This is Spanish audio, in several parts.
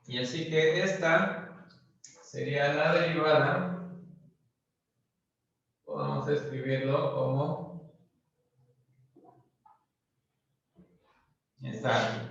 Y así que esta sería la derivada. Podemos escribirlo como está aquí.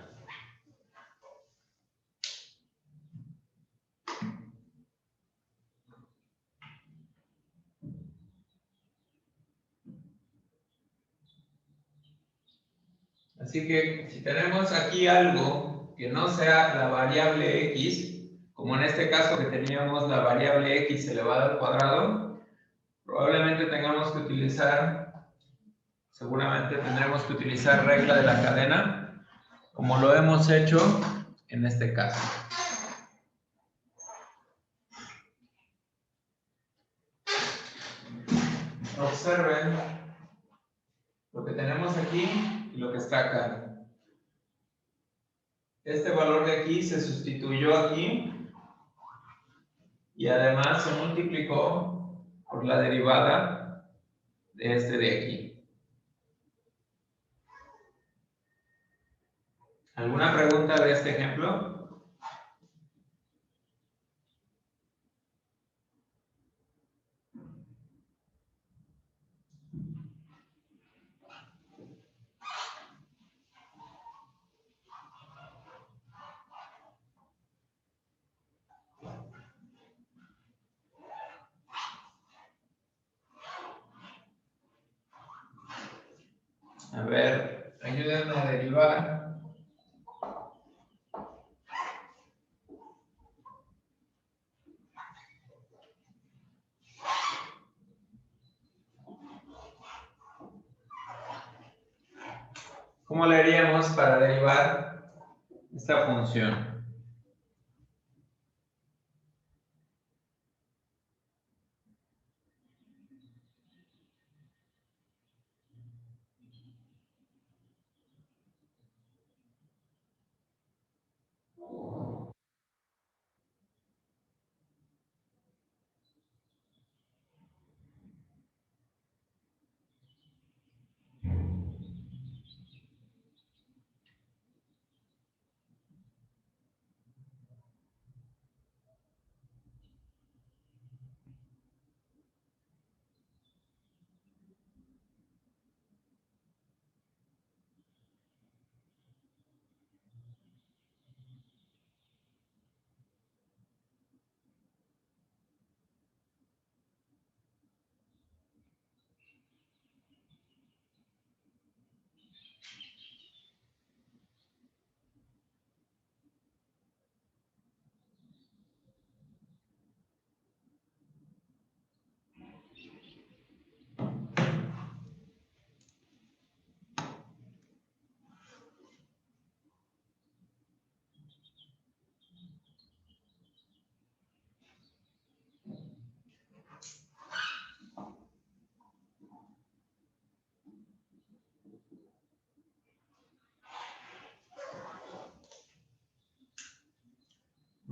Así que si tenemos aquí algo que no sea la variable x, como en este caso que teníamos la variable x elevada al cuadrado, probablemente tengamos que utilizar, seguramente tendremos que utilizar regla de la cadena, como lo hemos hecho en este caso. Observen lo que tenemos aquí y lo que está acá. Este valor de aquí se sustituyó aquí y además se multiplicó por la derivada de este de aquí. ¿Alguna pregunta de este ejemplo? A ver, ayúdenme a derivar. ¿Cómo le haríamos para derivar esta función?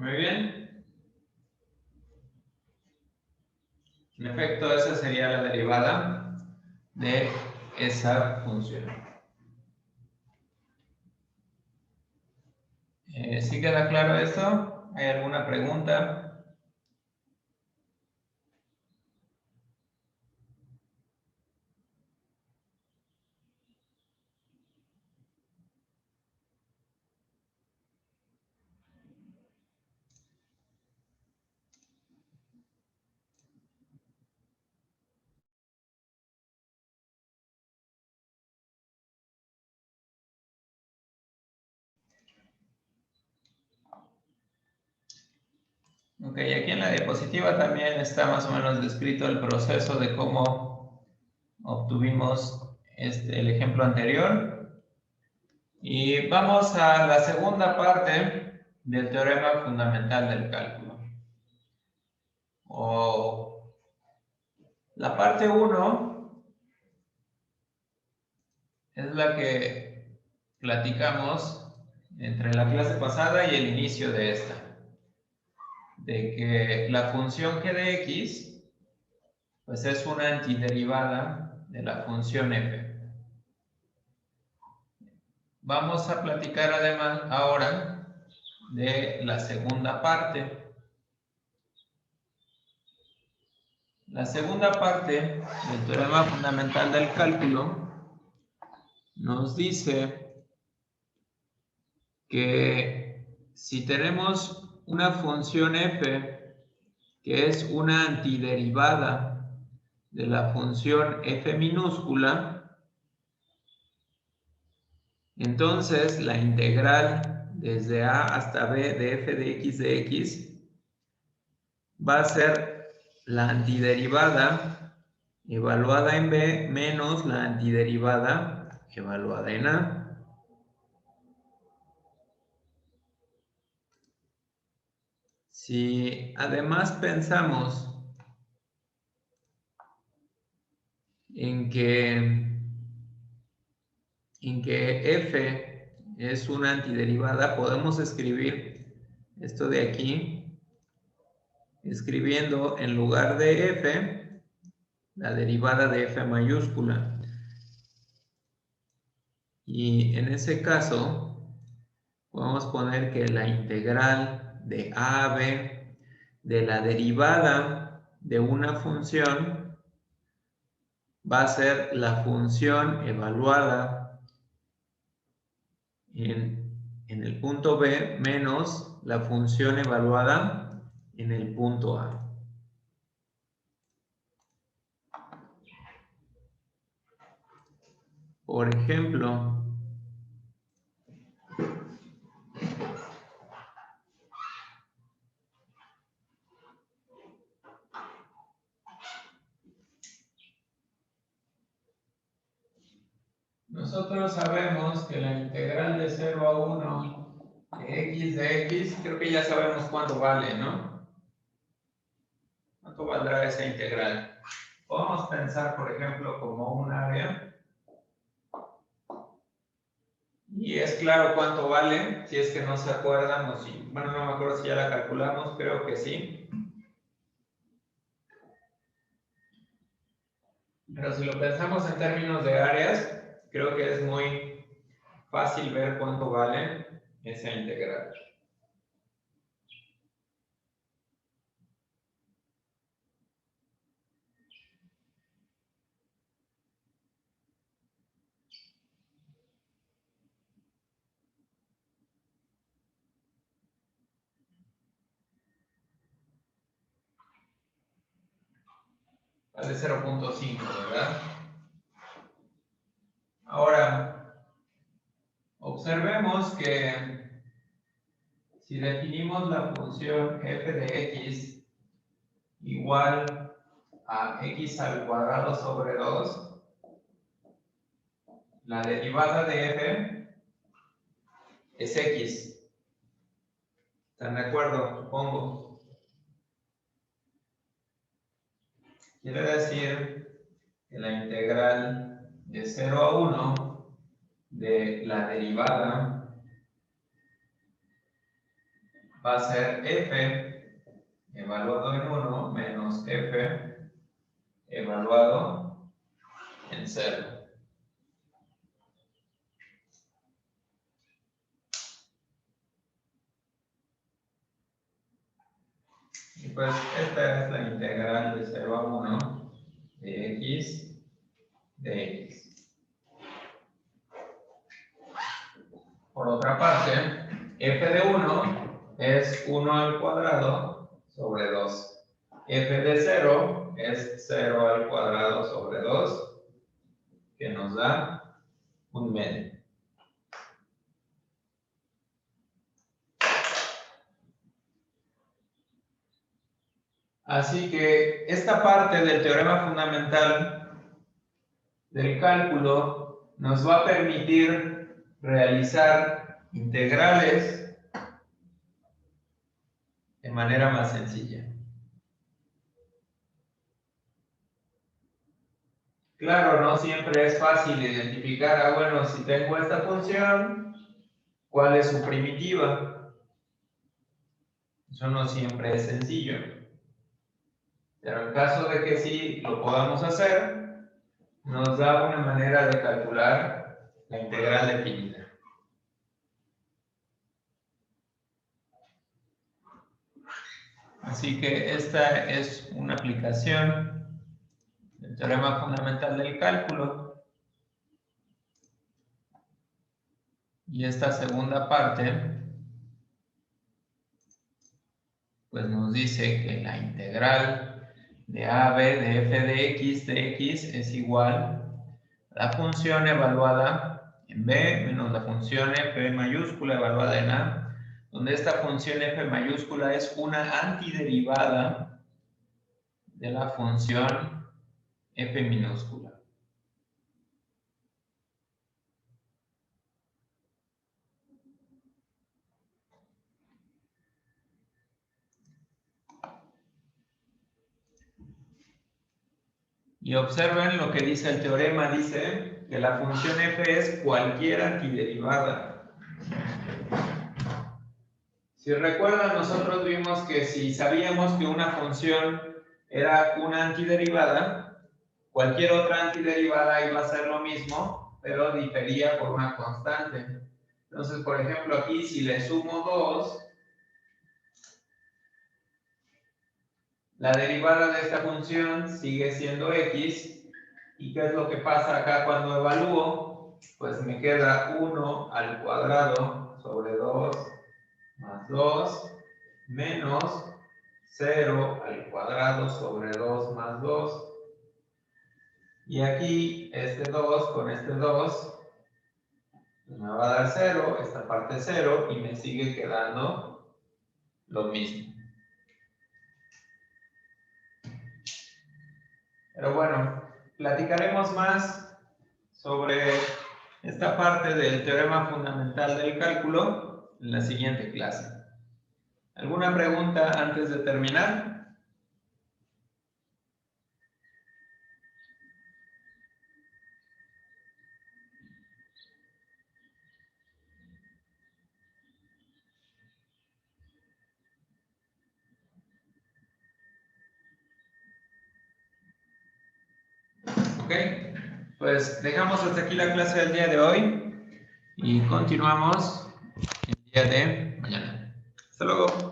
Muy bien. En efecto, esa sería la derivada de esa función. ¿Sí queda claro esto? ¿Hay alguna pregunta? Ok, aquí en la diapositiva también está más o menos descrito el proceso de cómo obtuvimos el ejemplo anterior. Y vamos a la segunda parte del teorema fundamental del cálculo. O la parte 1 es la que platicamos entre la clase pasada y el inicio de esta. De que la función g de x pues es una antiderivada de la función f. Vamos a platicar además ahora de la segunda parte. La segunda parte del teorema fundamental del cálculo nos dice que si tenemos una función f que es una antiderivada de la función f minúscula, entonces la integral desde a hasta b de f de x va a ser la antiderivada evaluada en b menos la antiderivada evaluada en a. Si además pensamos en que f es una antiderivada, podemos escribir esto de aquí, escribiendo en lugar de f, la derivada de f mayúscula. Y en ese caso, podemos poner que la integral de a a b de la derivada de una función va a ser la función evaluada en el punto B menos la función evaluada en el punto A. Por ejemplo, nosotros sabemos que la integral de 0 a 1 de x, creo que ya sabemos cuánto vale, ¿no? ¿Cuánto valdrá esa integral? Podemos pensar, por ejemplo, como un área. Y es claro cuánto vale, si es que no se acuerdan, o si, bueno, no me acuerdo si ya la calculamos, creo que sí. Pero si lo pensamos en términos de áreas, creo que es muy fácil ver cuánto vale esa integral. Vale 0.5, ¿verdad? Ahora, observemos que si definimos la función f de x igual a x al cuadrado sobre 2, la derivada de f es x. ¿Están de acuerdo? Supongo. Quiere decir que la integral de 0 a 1 de la derivada va a ser f evaluado en 1 menos f evaluado en 0. Y pues esta es la integral de 0 a 1 de x de x. Por otra parte, f de 1 es 1 al cuadrado sobre 2. F de 0 es 0 al cuadrado sobre 2, que nos da un medio. Así que esta parte del teorema fundamental del cálculo nos va a permitir realizar integrales de manera más sencilla. Claro, no siempre es fácil identificar, bueno, si tengo esta función, ¿cuál es su primitiva? Eso no siempre es sencillo. Pero en caso de que sí lo podamos hacer, nos da una manera de calcular la integral definida. Así que esta es una aplicación del teorema fundamental del cálculo. Y esta segunda parte pues nos dice que la integral de AB de f de x es igual a la función evaluada en B menos la función f mayúscula evaluada en A, donde esta función f mayúscula es una antiderivada de la función f minúscula. Y observen lo que dice el teorema, dice que la función f es cualquier antiderivada. Si recuerdan, nosotros vimos que si sabíamos que una función era una antiderivada, cualquier otra antiderivada iba a ser lo mismo, pero difería por una constante. Entonces, por ejemplo, aquí si le sumo 2, la derivada de esta función sigue siendo x. ¿Y qué es lo que pasa acá cuando evalúo? Pues me queda 1 al cuadrado sobre 2 más 2 menos 0 al cuadrado sobre 2 más 2. Y aquí este 2 con este 2 me va a dar 0, esta parte 0, y me sigue quedando lo mismo. Pero bueno, platicaremos más sobre esta parte del teorema fundamental del cálculo en la siguiente clase. ¿Alguna pregunta antes de terminar? Ok, pues dejamos hasta aquí la clase del día de hoy y continuamos el día de mañana. Hasta luego.